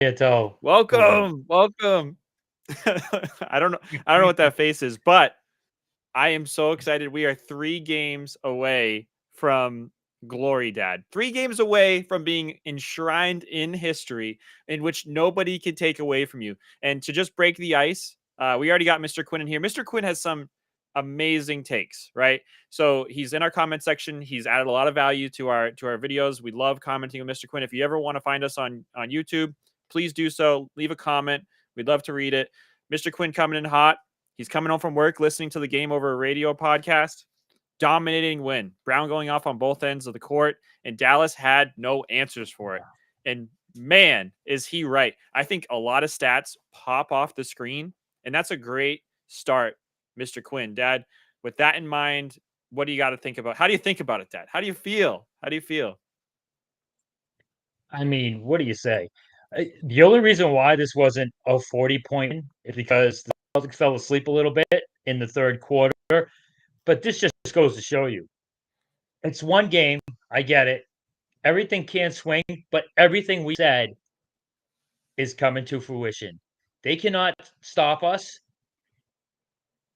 Nieto. Welcome, welcome. I don't know what that face is, but I am so excited. We are 3 games away from glory, Dad. 3 games away from being enshrined in history in which nobody can take away from you. And to just break the ice, we already got Mr. Quinn in here. Mr. Quinn has some amazing takes, right? So he's in our comment section. He's added a lot of value to our videos. We love commenting with Mr. Quinn. If you ever want to find us on YouTube, please do so. Leave a comment. We'd love to read it. Mr. Quinn coming in hot. He's coming home from work, listening to the Game Over Radio podcast. Dominating win. Brown going off on both ends of the court, and Dallas had no answers for it. And man, is he right. I think a lot of stats pop off the screen, and that's a great start, Mr. Quinn. Dad, with that in mind, what do you got to think about? How do you think about it, Dad? How do you feel? How do you feel? I mean, what do you say? The only reason why this wasn't a 40-point win is because the Celtics fell asleep a little bit in the third quarter. But this just goes to show you it's one game. I get it. Everything can't swing, but everything we said is coming to fruition. They cannot stop us.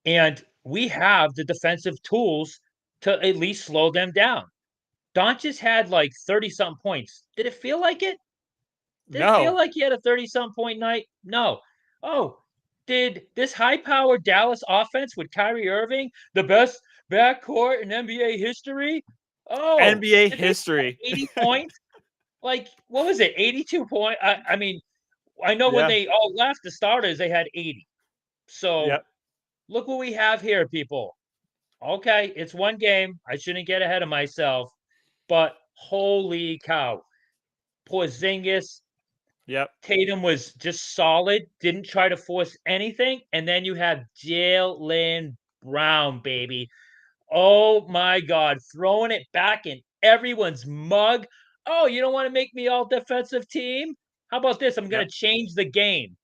And we have the defensive tools to at least slow them down. Doncic had like 30 something points. Did it feel like it? Did it feel No. like he had a 30 something point night? No. Oh, did this high powered Dallas offense with Kyrie Irving, the best backcourt in NBA history? Oh, NBA did they history. 80 points? Like, what was it? 82 points? I mean, I know when Yeah. they all left the starters, they had 80. So Yep. look what we have here, people. Okay, it's one game. I shouldn't get ahead of myself, but holy cow. Porzingis, Yep. Tatum was just solid, didn't try to force anything. And then you have Jaylen Brown, baby. Oh my God, throwing it back in everyone's mug. Oh, you don't want to make me all defensive team? How about this? I'm going Yep. to change the game.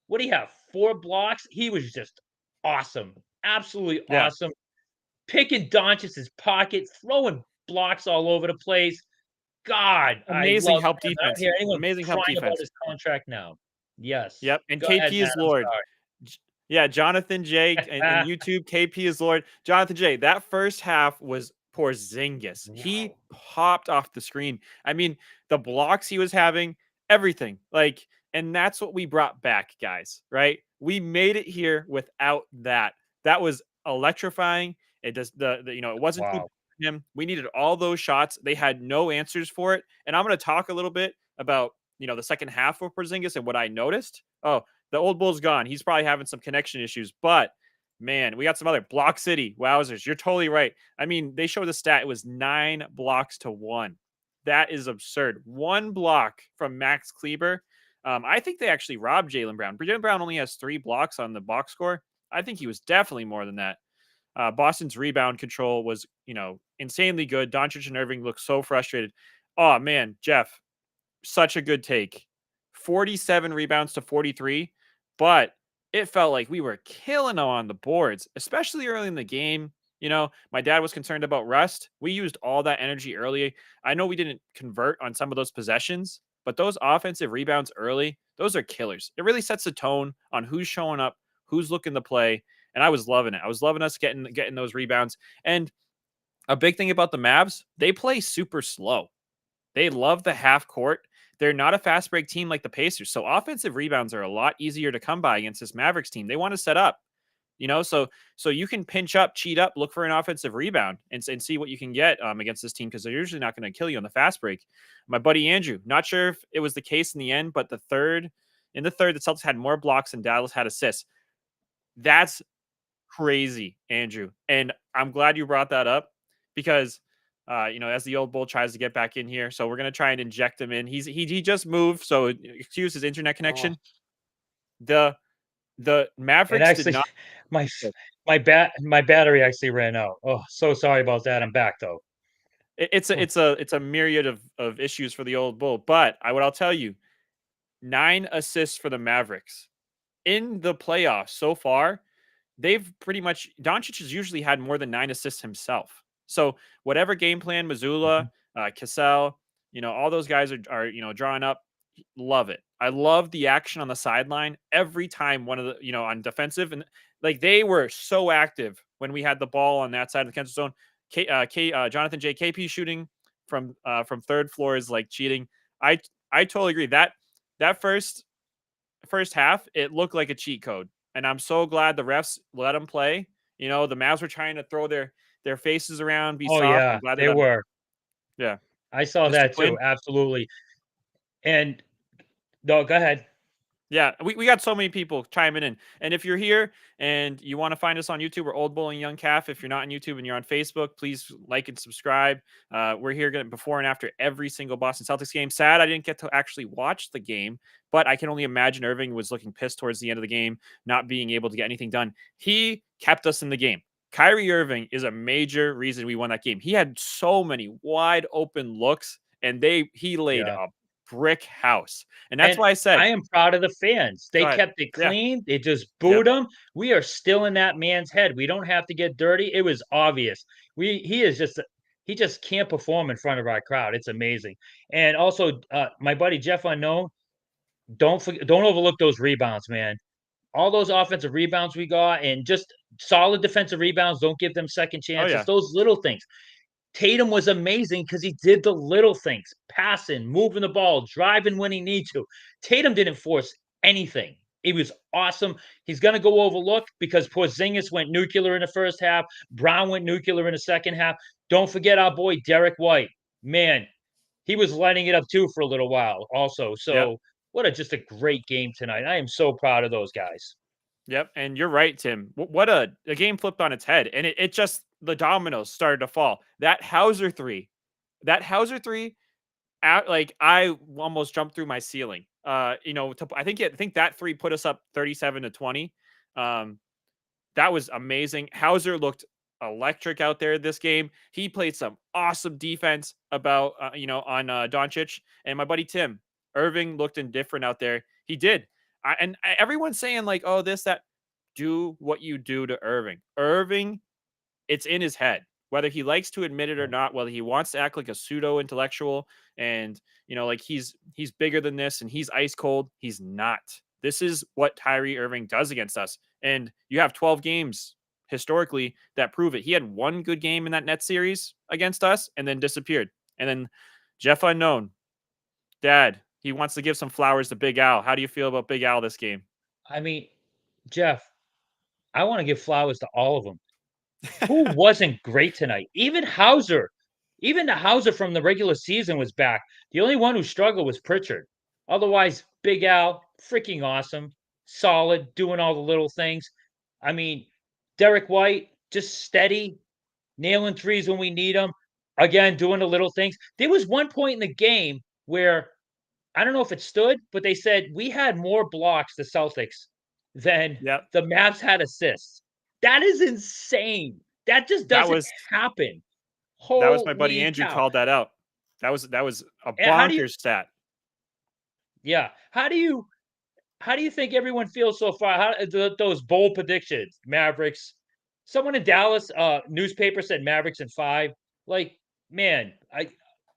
What do you have? 4 blocks? He was just awesome. Absolutely Yeah. awesome. Picking Doncic's pocket, throwing blocks all over the place. God, I Amazing love help him. I don't defense. hear anyone Amazing help crying about defense. his contract now. Yes. Yep, and Go ahead, KP Matt. is I'm Lord. Yeah, Jonathan J and sorry. YouTube, KP is Lord. Jonathan J, that first half was Porzingis. He Wow. popped off the screen. I mean, the blocks he was having, everything. Like, and that's what we brought back, guys, right? We made it here without that. That was electrifying. It does it wasn't too Wow. him. We needed all those shots. They had no answers for it. And I'm going to talk a little bit about, the second half of Porzingis and what I noticed. Oh, the old bull's gone. He's probably having some connection issues, but man, we got some other Block City. Wowzers. You're totally right. I mean, they showed the stat. It was 9 blocks to 1. That is absurd. 1 block from Max Kleber. I think they actually robbed Jaylen Brown. Jaylen Brown only has 3 blocks on the box score. I think he was definitely more than that. Boston's rebound control was, insanely good. Doncic and Irving looked so frustrated. Oh man, Jeff, such a good take. 47 rebounds to 43, but it felt like we were killing them on the boards, especially early in the game. My dad was concerned about rust. We used all that energy early. I know we didn't convert on some of those possessions, but those offensive rebounds early, those are killers. It really sets the tone on who's showing up, who's looking to play, and I was loving it. I was loving us getting those rebounds. And a big thing about the Mavs, they play super slow. They love the half court. They're not a fast break team like the Pacers. So offensive rebounds are a lot easier to come by against this Mavericks team. They want to set up, so you can pinch up, cheat up, look for an offensive rebound and see what you can get against this team because they're usually not going to kill you on the fast break. My buddy Andrew, not sure if it was the case in the end, but in the third, the Celtics had more blocks and Dallas had assists. That's crazy, Andrew. And I'm glad you brought that up because as the old bull tries to get back in here. So we're gonna try and inject him in. He just moved, so excuse his internet Oh, connection. The the it Mavericks did actually not. my my battery actually ran out. Oh, so sorry about that. I'm back though. It's a Oh, it's a myriad of issues for the old bull. But I'll tell you, 9 assists for the Mavericks in the playoffs so far. They've pretty much Doncic has usually had more than 9 assists himself. So whatever game plan Missoula, mhm. Cassell, all those guys are drawing up. Love it. I love the action on the sideline every time one of the, on defensive, and like they were so active when we had the ball on that side of the Kansas zone. Jonathan J. KP shooting from third floor is like cheating. I I totally agree. That first half, it looked like a cheat code, and I'm so glad the refs let them play. The Mavs were trying to throw their faces around, be Oh soft. I'm yeah, glad they they let 'em. were. Yeah, I saw Mr. that too. Quinn. Absolutely. And no, go ahead. Yeah, we got so many people chiming in. And if you're here and you want to find us on YouTube, we're Old Bowling Young Calf. If you're not on YouTube and you're on Facebook, please like and subscribe. We're here getting before and after every single Boston Celtics game. Sad I didn't get to actually watch the game, but I can only imagine Irving was looking pissed towards the end of the game, not being able to get anything done. He kept us in the game. Kyrie Irving is a major reason we won that game. He had so many wide open looks, and he laid Yeah. a brick house. And that's And why I said, I am proud of the fans. go They ahead. kept it Yeah. clean. They just Yep. booed him. We are still in that man's head. We don't have to get dirty. It was obvious. He is just he just can't perform in front of our crowd. It's amazing. And also, my buddy Jeff Unknown, don't overlook those rebounds, man. All those offensive rebounds we got, and just solid defensive rebounds. Don't give them second Oh chances. yeah. Those little things. Tatum was amazing because he did the little things, passing, moving the ball, driving when he needs to. Tatum didn't force anything. He was awesome. He's going to go overlooked because Porzingis went nuclear in the first half. Brown went nuclear in the second half. Don't forget our boy Derek White. Man, he was lighting it up too for a little while also. Yep. So what just a great game tonight. I am so proud of those guys. Yep. And you're right, Tim. What a game flipped on its head. And it just, the dominoes started to fall. That Hauser three, out, like I almost jumped through my ceiling. I think that three put us up 37-20. Um, that was amazing. Hauser looked electric out there this game. He played some awesome defense on Doncic, and my buddy Tim Irving looked indifferent out there. He did. Everyone's saying like, "Oh, this that." Do what you do to Irving. Irving, it's in his head, whether he likes to admit it or not. Whether he wants to act like a pseudo intellectual and like he's bigger than this and he's ice cold. He's not. This is what Kyrie Irving does against us. And you have 12 games historically that prove it. He had one good game in that net series against us and then disappeared. And then Jeff Unknown, Dad, he wants to give some flowers to Big Al. How do you feel about Big Al this game? I mean, Jeff, I want to give flowers to all of them. Who wasn't great tonight? Even Hauser. Even the Hauser from the regular season was back. The only one who struggled was Pritchard. Otherwise, Big Al, freaking awesome, solid, doing all the little things. I mean, Derek White, just steady, nailing threes when we need them. Again, doing the little things. There was one point in the game where I don't know if it stood, but they said we had more blocks, the Celtics, than Yep. the Mavs had assists. That is insane. That just That doesn't was happen. my buddy Holy Andrew cow. called that out. That was a And how do you bonkers stat. yeah, how do you think everyone feels so far? How those bold predictions, Mavericks. Someone in Dallas newspaper said Mavericks in 5. Like, man, I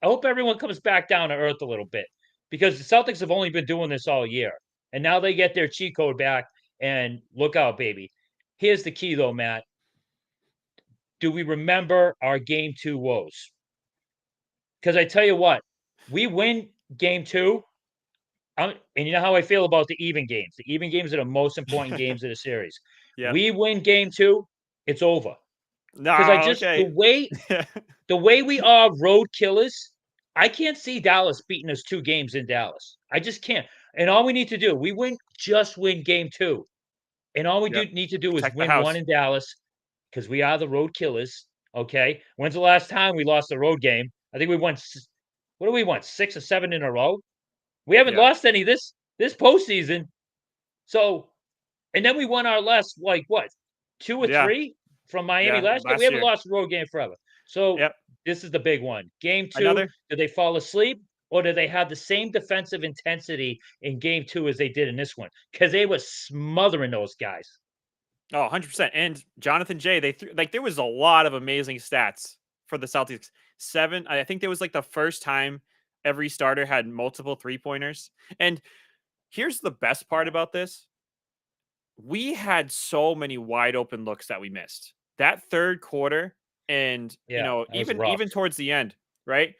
hope everyone comes back down to earth a little bit because the Celtics have only been doing this all year. And now they get their cheat code back and look out, baby. Here's the key though, Matt. Do we remember our game 2 woes? Because I tell you what, we win game 2, and you know how I feel about the even games. The even games are the most important games of the series. Yep. We win game 2, it's over. Because I No, just okay. the way we are road killers, I can't see Dallas beating us 2 games in Dallas. I just can't. And all we need to do, just win game 2. And all we Yep. need to do is Protect the win 1 house. in Dallas because we are the road killers. Okay. When's the last time we lost a road game? I think we won. What do we won? 6 or 7 in a row. We haven't Yeah. lost any this postseason. So, and then we won our last like what 2 or Yeah. 3 from Miami Yeah. last year. We Last haven't year. lost a road game forever. So Yep. this is the big one. Game 2. Another. Do they fall asleep? Or do they have the same defensive intensity in game 2 as they did in this one? Because they were smothering those guys. Oh, 100%. And Jonathan J, there was a lot of amazing stats for the Celtics. I think it was like the first time every starter had multiple 3-pointers. And here's the best part Yeah. about this. We had so many wide open looks that we missed. That third quarter and, Yeah, that was rough. even towards the end, right?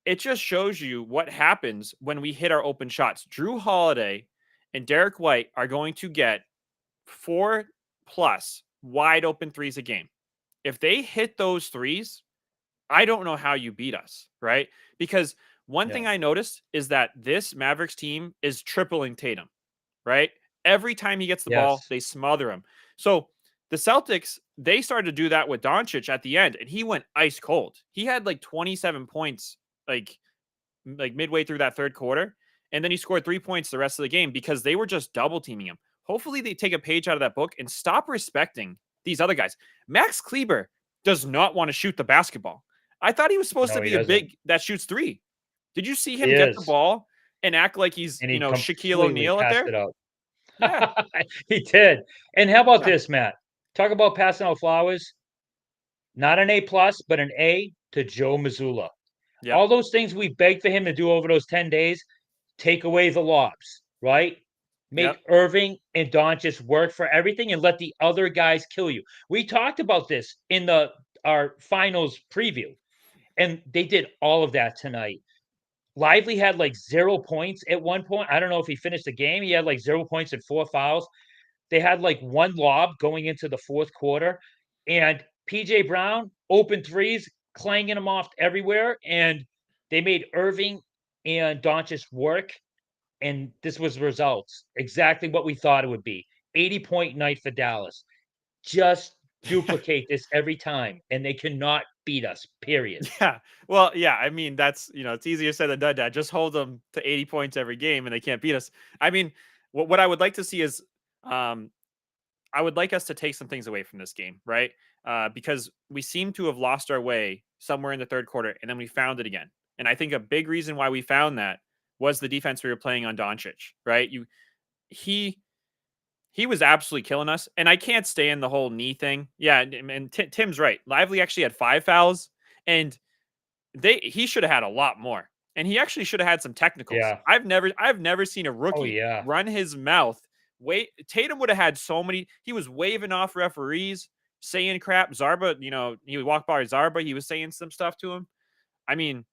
It just shows you what happens when we hit our open shots. Drew Holiday and Derek White are going to get 4 plus wide open threes a game. If they hit those threes, I don't know how you beat us, right? Because one thing Yeah. I noticed is that this Mavericks team is tripling Tatum, right? Every time he gets the ball, Yes. they smother him. So the Celtics, they started to do that with Doncic at the end, and he went ice cold. He had like 27 points, like midway through that third quarter, and then he scored 3 points the rest of the game because they were just double teaming him. Hopefully, they take a page out of that book and stop respecting these other guys. Max Kleber does not want to shoot the basketball. I thought he was supposed to No, he be a doesn't. big that shoots three. Did you see He him get the is, ball and act like he's, and he Shaquille completely O'Neal out passed there? it out. Yeah, He did. And how about yeah, this, Matt? Talk about passing out flowers. Not an A plus, but an A to Joe Mazzulla. yep, All those things we begged for him to do over those 10 days, take away the lobs, right? yep. Make Irving and Doncic work for everything and let the other guys kill you. We talked about this in the our finals preview, and they did all of that tonight. Lively had like 0 points at one point. I don't know if he finished the game. He had like 0 points and 4 fouls. They had like one lob going into the fourth quarter, and PJ Brown open threes, clanging them off everywhere. And they made Irving and Doncic work. And this was the results. Exactly what we thought it would be. 80-point night for Dallas. Just duplicate this every time, and they cannot beat us, period. Yeah. Well, yeah. I mean, that's it's easier said than done. Dad. Just hold them to 80 points every game, and they can't beat us. I mean, what I would like to see is, um, I would like us to take some things away from this game, right? Because we seem to have lost our way somewhere in the third quarter, and then we found it again. And I think a big reason why we found that was the defense we were playing on Doncic, right? He he was absolutely killing us, and I can't stand the whole knee thing. Yeah, and Tim's right. Lively actually had 5 fouls, and he should have had a lot more. And he actually should have had some technicals. Yeah. I've never seen a Oh, rookie yeah. run his mouth. Wait, Tatum would have had so many. He was waving off referees, saying crap. Zarba, he would walk by Zarba. He was saying some stuff to him. I mean,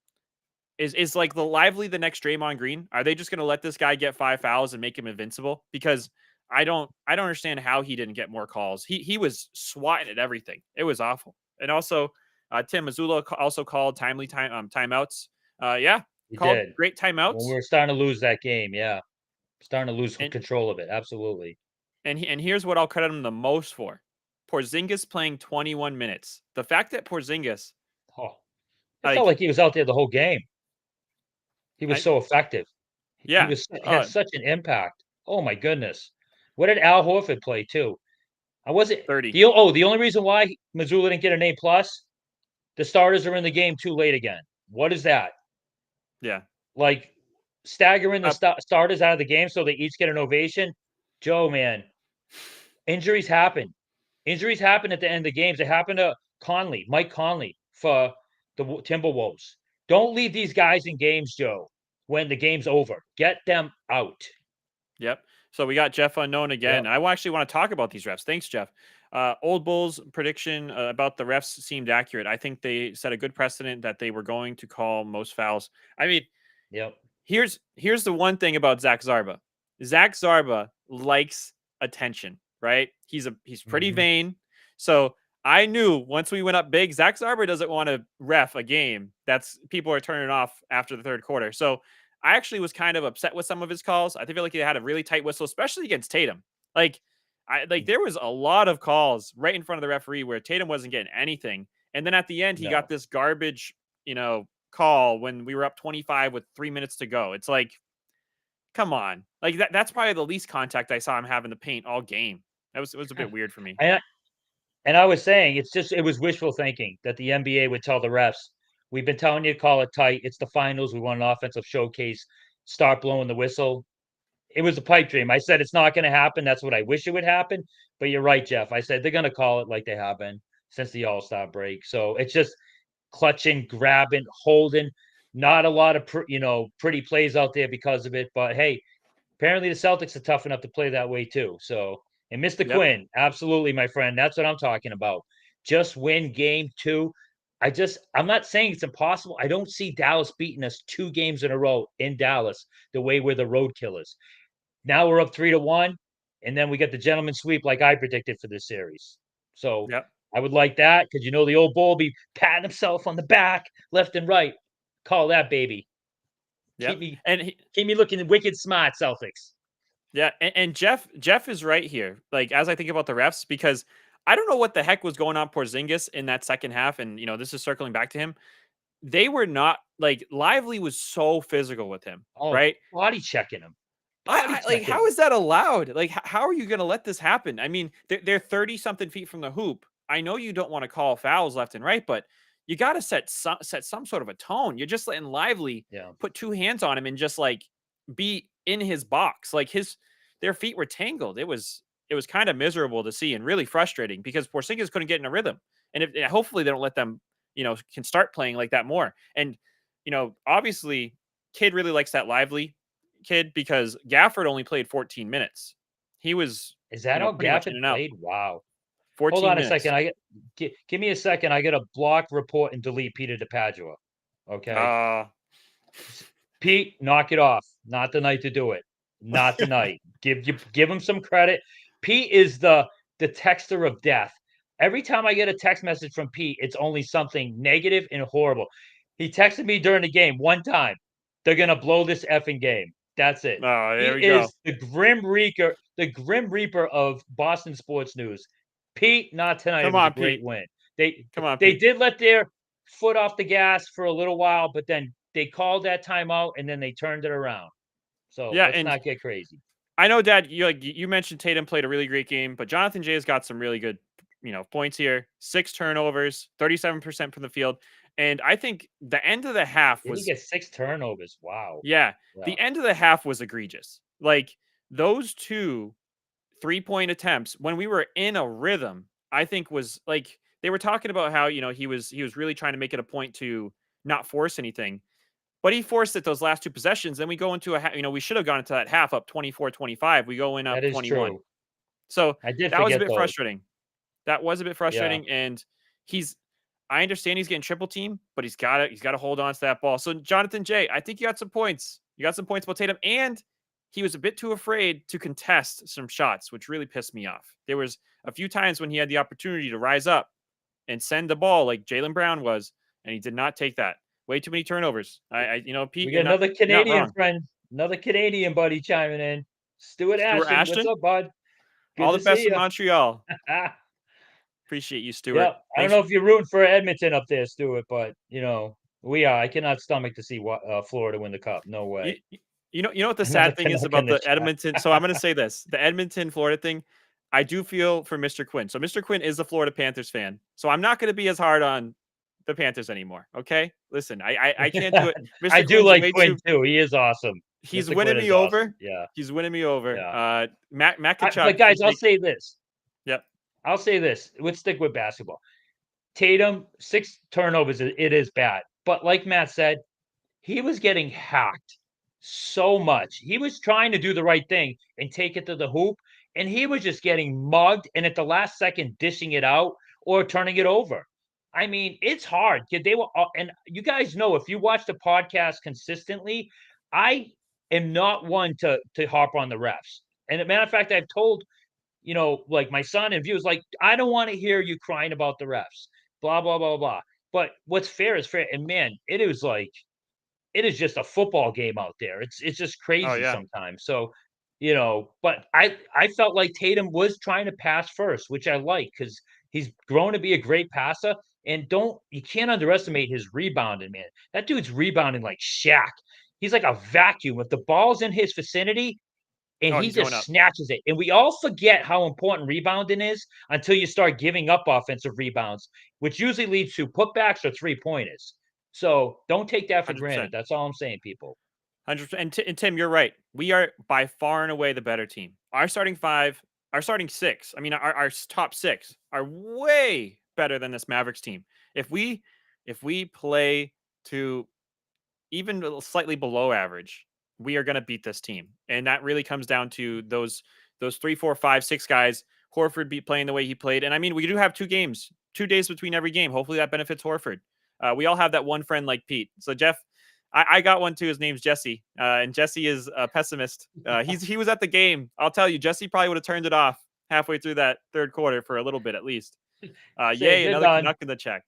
is like the Lively the next Draymond Green? Are they just going to let this guy get 5 fouls and make him invincible? Because I don't understand how he didn't get more calls. He was swatting at everything. It was awful. And also, Tim Mazzulla also called timeouts. Yeah, He called did. great When we timeouts. were starting to lose that game, yeah. Starting to lose And control of it. Absolutely. and here's what I'll credit him the most for: Porzingis playing 21 minutes. The fact that Porzingis, Oh, it felt like, like he was out there the whole game. He was I so effective. He yeah, was he had such an impact. Oh my goodness. What did Al Horford play too? I wasn't 30. the only reason why Missoula didn't get an A plus, the starters are in the game too late again. What is that? Yeah. Like staggering the Uh, starters out of the game so they each get an ovation? Joe, man, injuries happen. Injuries happen at the end of the games. It happened to Mike Conley for the Timberwolves. Don't leave these guys in games, Joe, when the game's over. Get them out. Yep. So we got Jeff Unknown again. Yep. I actually want to talk about these refs. Thanks, Jeff. Old Bulls prediction about the refs seemed accurate. I think they set a good precedent that they were going to call most fouls. I mean, Yep. here's the one thing about Zach Zarba. Zach Zarba likes attention, right? He's pretty Mhm. vain. So I knew once we went up big, Zach Zarba doesn't want to ref a game that's people are turning off after the third quarter. So I actually was kind of upset with some of his calls. I feel like he had a really tight whistle, especially against Tatum. Like there was a lot of calls right in front of the referee where Tatum wasn't getting anything. And then at the end, he got No. this garbage, call when we were up 25 with 3 minutes to go. It's like, come on. Like that's probably the least contact I saw him have in the paint all game. It was a bit weird for me. And I was saying it was wishful thinking that the NBA would tell the refs, "We've been telling you to call it tight. It's the finals. We want an offensive showcase. Start blowing the whistle." It was a pipe dream. I said it's not going to happen. That's what I wish it would happen. But you're right, Jeff. I said they're going to call it like they have been since the All Star break. So it's just clutching, grabbing, holding. Not a lot of pretty plays out there because of it. But hey, apparently the Celtics are tough enough to play that way too. So, and Mr. Yep. Quinn, absolutely, my friend. That's what I'm talking about. Just win game two. I'm not saying it's impossible. I don't see Dallas beating us 2 games in a row in Dallas the way we're the road killers. Now we're up 3-1, and then we get the gentleman sweep like I predicted for this series. So Yep. I would like that because the old bull be patting himself on the back left and right. Call that baby. Keep Yep. me And he, keep me looking wicked smart, Celtics. yeah, and Jeff is right here. Like as I think about the refs, because I don't know what the heck was going on Porzingis in that second half, and this is circling back to him. They were not like Lively was so physical with him, Oh, right? body checking him. Body Like checking how him. is that allowed? Like how are you going to let this happen? I mean, they're 30 something feet from the hoop. I know you don't want to call fouls left and right, but you got to set some sort of a tone. You're just letting Lively Yeah. put two hands on him and just like be in his box. Like their feet were tangled. It was kind of miserable to see and really frustrating because Porzingis couldn't get in a rhythm. And hopefully they don't let them, can start playing like that more. And obviously, kid really likes that Lively kid because Gafford only played 14 minutes. He was, Is that how pretty much in Gafford and out. played? Wow. Hold 14 on a second. minutes. Give me a second. I got to block, report, and delete Peter DiPadua. Okay. Uh Pete, knock it off. Not the night to do it. Not tonight. Give him some credit. Pete is the texter of death. Every time I get a text message from Pete, it's only something negative and horrible. He texted me during the game one time. They're gonna blow this effing game. That's it. oh, He there we go. is the Grim Reaper of Boston sports news. Pete, not tonight. It Come was a on, great Pete. win. They Come on, they Pete. did let their foot off the gas for a little while, but then they called that timeout and then they turned it around. So Yeah, let's and not get crazy. I know, Dad. You mentioned Tatum played a really great game, but Jonathan Jay has got some really good, points here. 6 turnovers, 37% from the field, and I think the end of the half Did he was get 6 turnovers? Wow. yeah, Yeah. the end of the half was egregious. Like those two 3-point attempts when we were in a rhythm, I think was like they were talking about how he was really trying to make it a point to not force anything. But he forced it those last two possessions. Then we go into we should have gone into that half up 24-25. We go in That up is 21. true. So I did that was a forget bit those. frustrating. That was a bit Yeah. frustrating. And he's I understand he's getting triple team, but he's gotta hold on to that ball. So Jonathan Jay, I think you got some points. You got some points about Tatum. And he was a bit too afraid to contest some shots, which really pissed me off. There was a few times when he had the opportunity to rise up and send the ball like Jaylen Brown was, and he did not take that. Way too many turnovers. Pete, We you're got not another you're not Canadian wrong. friend, another Canadian buddy chiming in. Stuart Stuart Ashton, what's Ashton, up, bud? Good all the to best see from you. Montreal. Appreciate you, Stuart. Yep. I don't Thanks. know if you're rooting for Edmonton up there, Stuart, but we are. I cannot stomach to see what Florida win the cup. No You, way. you know what the Another sad thing is Canuck in about the the chat. Edmonton. So I'm going to say this: the Edmonton Florida thing. I do feel for Mr. Quinn. So Mr. Quinn is a Florida Panthers fan. So I'm not going to be as hard on the Panthers anymore. Okay, listen, I can't do it. I Mr. do Quinn's like way Quinn too. too. He is awesome. He's Mr. winning Quinn is me awesome. over. Yeah. He's winning me over. Yeah. Matt Kachuk But guys, can I'll take. say this. Yep. I'll say this. Let's stick with basketball. Tatum, 6 turnovers. It is bad. But like Matt said, he was getting hacked so much. He was trying to do the right thing and take it to the hoop, and he was just getting mugged and at the last second dishing it out or turning it over. I mean, it's hard. They were, and you guys know if you watch the podcast consistently, I am not one to harp on the refs. And as a matter of fact, I've told like my son and viewers, like, I don't want to hear you crying about the refs, blah, blah, blah, blah. But what's fair is fair. And man, it is just a football game out there. It's just Oh crazy yeah. sometimes. So, but I felt like Tatum was trying to pass first, which I like because he's grown to be a great passer. And you can't underestimate his rebounding, man. That dude's rebounding like Shaq. He's like a vacuum. If the ball's in his vicinity, and Oh, he he's going just up. snatches it. And we all forget how important rebounding is until you start giving up offensive rebounds, which usually leads to putbacks or 3-pointers. So don't take that for granted. 100%. That's all I'm saying, people. 100%. And Tim, you're right. We are by far and away the better team. Our starting five, our starting six, I mean, our top six are way better than this Mavericks team. If we play to even slightly below average, we are going to beat this team. And that really comes down to those 3, 4, 5, 6 guys. Horford be playing the way he played. And I mean, we do have 2 games, 2 days between every game. Hopefully that benefits Horford. We all have that one friend like Pete. So Jeff, I got one too. His name's Jesse, and Jesse is a pessimist. He was at the game. I'll tell you, Jesse probably would have turned it off halfway through that third quarter for a little bit at least. Say Yay, they're another done. Canuck in the check.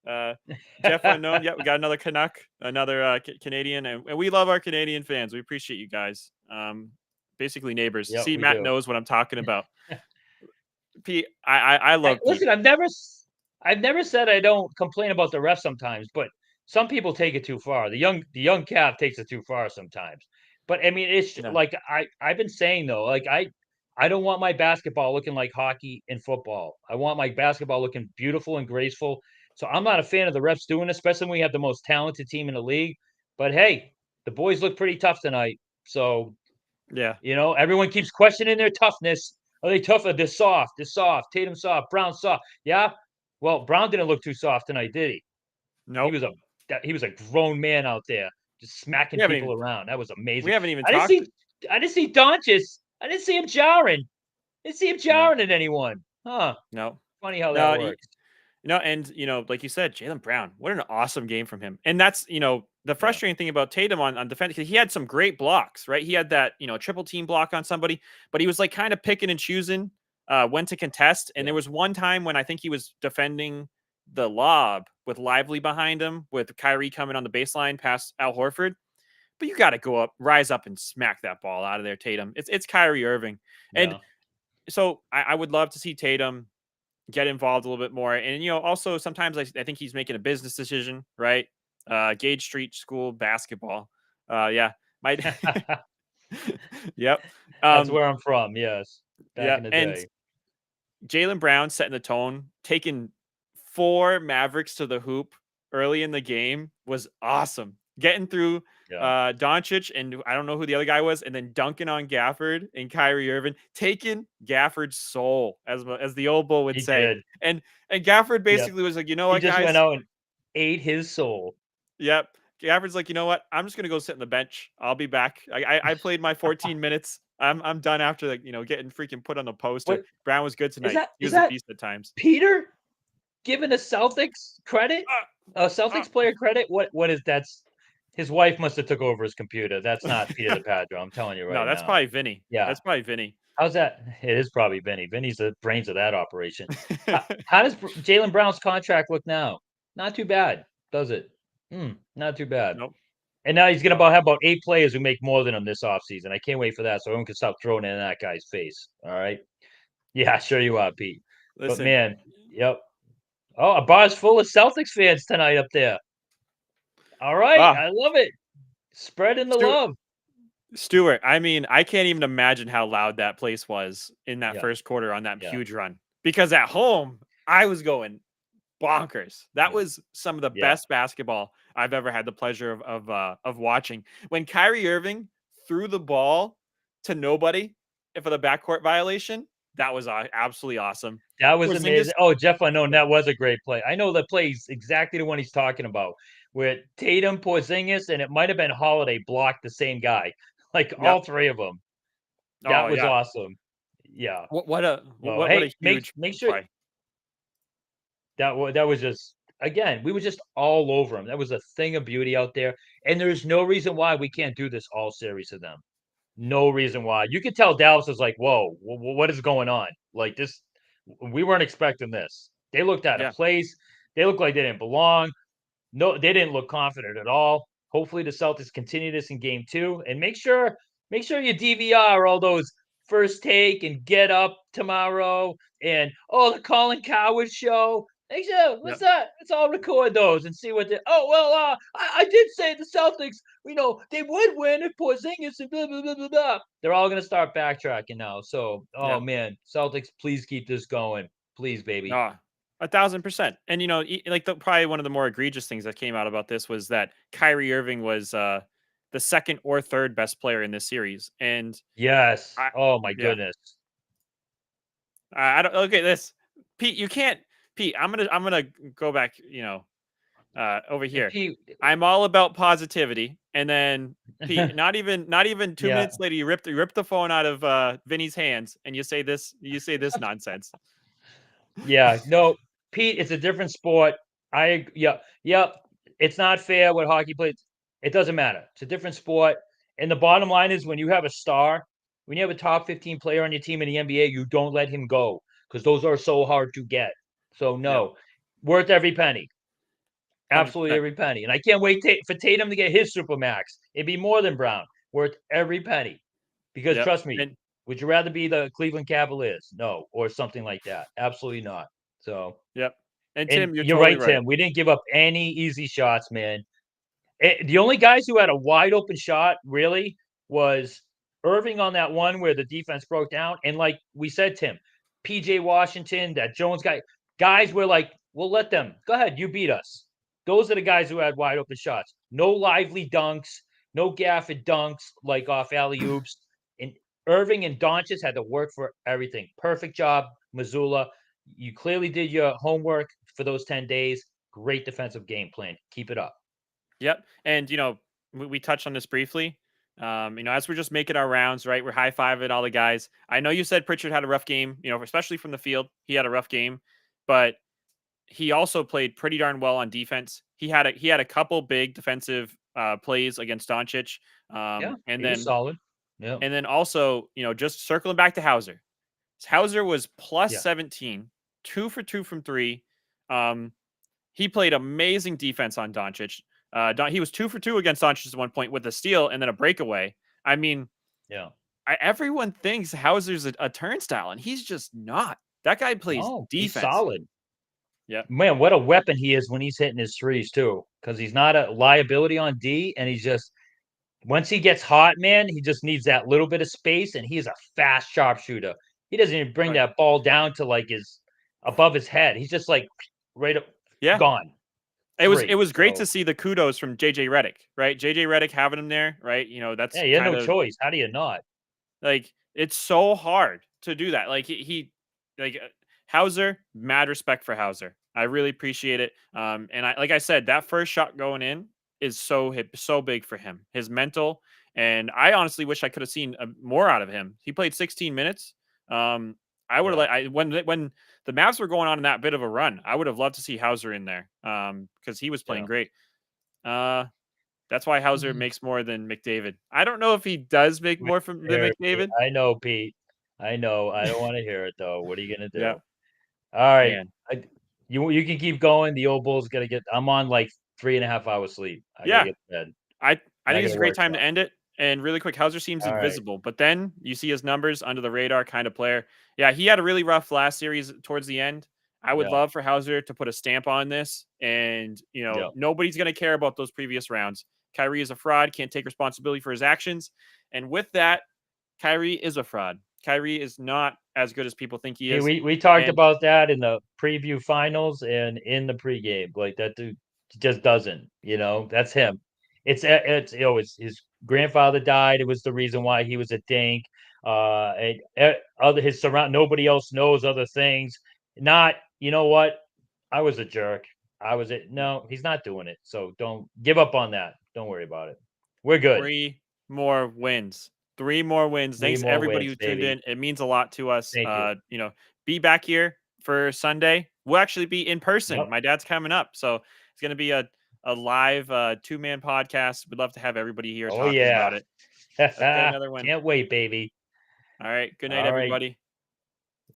Jeff Unknown. Yeah, we got another Canuck, another Canadian, and we love our Canadian fans. We appreciate you guys. Basically neighbors. Yep, See, we Matt do. knows what I'm talking about. Pete, I love Pete. Listen, I've never said I don't complain about the refs sometimes, but some people take it too far. The young Cav takes it too far sometimes. But I mean, it's No. like I've been saying though, like I don't want my basketball looking like hockey and football. I want my basketball looking beautiful and graceful. So I'm not a fan of the refs doing this, especially when we have the most talented team in the league. But hey, the boys look pretty tough tonight. So Yeah. everyone keeps questioning their toughness. Are they tougher? They're soft. They're soft. Tatum soft. Brown soft. Yeah. Well, Brown didn't look too soft tonight, did he? He Nope. was a grown man out there, just smacking We haven't even people around. That was we amazing. haven't even I didn't talked. see I didn't see Doncic. I didn't see him jarring. I didn't see him No. jarring at anyone. Huh. No. Funny how that No. works. And like you said, Jalen Brown, what an awesome game from him. And that's the Yeah. frustrating thing about Tatum on defense, because he had some great blocks, right? He had that triple team block on somebody, but he was like kind of picking and choosing when to contest. And Yeah. there was one time when I think he was defending the lob with Lively behind him, with Kyrie coming on the baseline past Al Horford. But you got to go up, rise up, and smack that ball out of there, Tatum. It's Kyrie Irving, and Yeah. so I would love to see Tatum get involved a little bit more. And also sometimes I think he's making a business decision, right? Gage Street School basketball. Yeah, might. Yep. That's Um, where I'm from. Yes. Back yeah, in the and day. Jalen Brown setting the tone, taking 4 Mavericks to the hoop early in the game was awesome. Getting through Yeah. Doncic, and I don't know who the other guy was, and then dunking on Gafford and Kyrie Irving, taking Gafford's soul, as the old bull would He say. did. And Gafford Yeah. basically was like, you know He what, just went guys? out and ate his soul. Yep. Gafford's like, you know what? I'm just gonna go sit on the bench. I'll be back. I played my 14 minutes. I'm done after getting freaking put on the poster. What Brown was good is tonight. that? He Is was a that beast at times. Peter giving the Celtics credit? A Uh, uh, Celtics player credit? What is that's his wife must have took over his computer. That's not Peter the Padro. I'm telling you No, right that's now. probably Vinny. Yeah. That's probably Vinny. How's that? It is probably Vinny. Vinny's the brains of that operation. How does Jalen Brown's contract look now? Not too bad, does it? Not too bad. Nope. And now he's gonna Nope. have about 8 players who make more than him this offseason. I can't wait for that, so everyone can stop throwing it in that guy's face. All right. Yeah, sure you are, Pete. But Listen, man, yep. Oh, a bar's full of Celtics fans tonight up there. All right, ah, I love it. Spreading the Stuart, love. Stuart. I mean, I can't even imagine how loud that place was in that Yeah, first quarter on that yeah, huge run. Because at home, I was going bonkers. That yeah, was some of the yeah. best basketball I've ever had the pleasure of watching. When Kyrie Irving threw the ball to nobody for the backcourt violation, that was absolutely awesome. That was Porzingis, amazing. Oh, Jeff Unknown, yeah, that was a great play. I know the play's exactly the one he's talking about, where Tatum, Porzingis, and it might have been Holiday blocked the same guy. Like yep. all three of them. Oh That was yeah. awesome. Yeah. So What a hey, make huge make sure play. that was just again, we were just all over him. That was a thing of beauty out there. And there's no reason why we can't do this all series of them. No reason why. You could tell Dallas was like, "Whoa, what is going on?" Like this, we weren't expecting this. They looked out of Yeah. place. They looked like they didn't belong. No, they didn't look confident at all. Hopefully, the Celtics continue this in Game 2, and make sure you DVR all those first take and get up tomorrow, and the Colin Coward show. Make sure Yep. let's all record those and see what they. Oh well, I did say the Celtics. They would win if Porzingis and blah blah blah blah blah. They're all gonna start backtracking now. So, oh Yep. man, Celtics, please keep this going, please, baby. Ah, 1,000%. And like probably one of the more egregious things that came out about this was that Kyrie Irving was the second or third best player in this series. And Yes. I Oh my yeah. goodness. I don't look at this. Pete, you can't Pete, I'm gonna go back, over And here. Pete, I'm all about positivity. And then Pete, not even 2 yeah, minutes later, you rip the phone out of Vinny's hands and you say this nonsense. yeah, no, Pete, it's a different sport. Yeah, yep. It's not fair what hockey plays. It doesn't matter. It's a different sport. And the bottom line is when you have a star, when you have a top 15 player on your team in the NBA, you don't let him go because those are so hard to get. So Yep, no, worth every penny. Absolutely 100%. every penny. And I can't wait for Tatum to get his supermax. It'd be more than Brown. Worth every penny. Because Yep. trust me, And would you rather be the Cleveland Cavaliers? No, or something like that. Absolutely not. So, yep. And and Tim, you're you're totally right, right. Tim. We didn't give up any easy shots, man. The only guys who had a wide open shot really was Irving on that one where the defense broke down. And like we said, Tim, PJ Washington, that Jones guy, guys were like, we'll let them. Go ahead, you beat us. Those are the guys who had wide open shots. No lively dunks, no gaffed dunks like off alley oops. And Irving and Doncic had to work for everything. Perfect job, Missoula. You clearly did your homework for those 10 days. Great defensive game plan. Keep it up. Yep. And we touched on this briefly. As we're just making our rounds, right? We're high fiving all the guys. I know you said Pritchard had a rough game, especially from the field. He had a rough game, but he also played pretty darn well on defense. He had a couple big defensive plays against Doncic. Yeah, And he was then solid. Yeah, also, just circling back to Hauser. Hauser was plus yeah, 17, 2 for 2 from three. Um, he played amazing defense on Doncic. He was 2 for 2 against Doncic at one point with a steal and then a breakaway. I mean, yeah. everyone thinks Hauser's a turnstile, and he's just not. That guy plays No, he's defense. solid. Yep. Man, what a weapon he is when he's hitting his threes too. Because he's not a liability on D, and he's just once he gets hot, man, he just needs that little bit of space, and he's a fast sharpshooter. He doesn't even bring Right. that ball down to like his above his head. He's just like right up, Yeah. gone. It was Three. great to So see the kudos from JJ Redick, right? JJ Redick having him there, right? yeah, That's you had kind no of choice. How do you not? like it's so hard to do that. Like Hauser, mad respect for Hauser. I really appreciate it. And like I said, that first shot going in is so big for him. His mental, and I honestly wish I could have seen more out of him. He played 16 minutes. I would have Yeah, when the Mavs were going on in that bit of a run, I would have loved to see Hauser in there. Because he was playing yeah. great. Uh, that's why Hauser makes more than McDavid. I don't know if he does make more than Here, Pete. McDavid. I know, Pete. I know. I don't want to hear it though. What are you gonna do? Yeah, All right. man. You can keep going. The old Bulls gotta get. I'm on like 3.5 hours sleep. I gotta Yeah, get to bed, I and I think it's gotta a great work time to tomorrow. end it. And really quick, Hauser seems All right. invisible, but then you see his numbers under the radar kind of player. Yeah, he had a really rough last series towards the end. I would Yeah. love for Hauser to put a stamp on this, and Yeah. nobody's going to care about those previous rounds. Kyrie is a fraud, can't take responsibility for his actions, and with that, Kyrie is a fraud. Kyrie is not as good as people think he Hey, is, we talked and about that in the preview finals and in the pregame. Like that dude just doesn't. That's him. It's his grandfather died. It was the reason why he was a dink. Other his surround. Nobody else knows other things. Not. You know what? I was a jerk. I was it. yeah, No, he's not doing it. So don't give up on that. Don't worry about it. We're good. 3 more wins. 3 more wins. Three Thanks more everybody wins, who tuned baby. in. It means a lot to us. Thank you. Be back here for Sunday. We'll actually be in person. Yep. My dad's coming up, so it's gonna be a live 2-man podcast. We'd love to have everybody here Oh talking yeah. about it. Let's get another win. Can't wait, baby. All right. Good night, All right. everybody.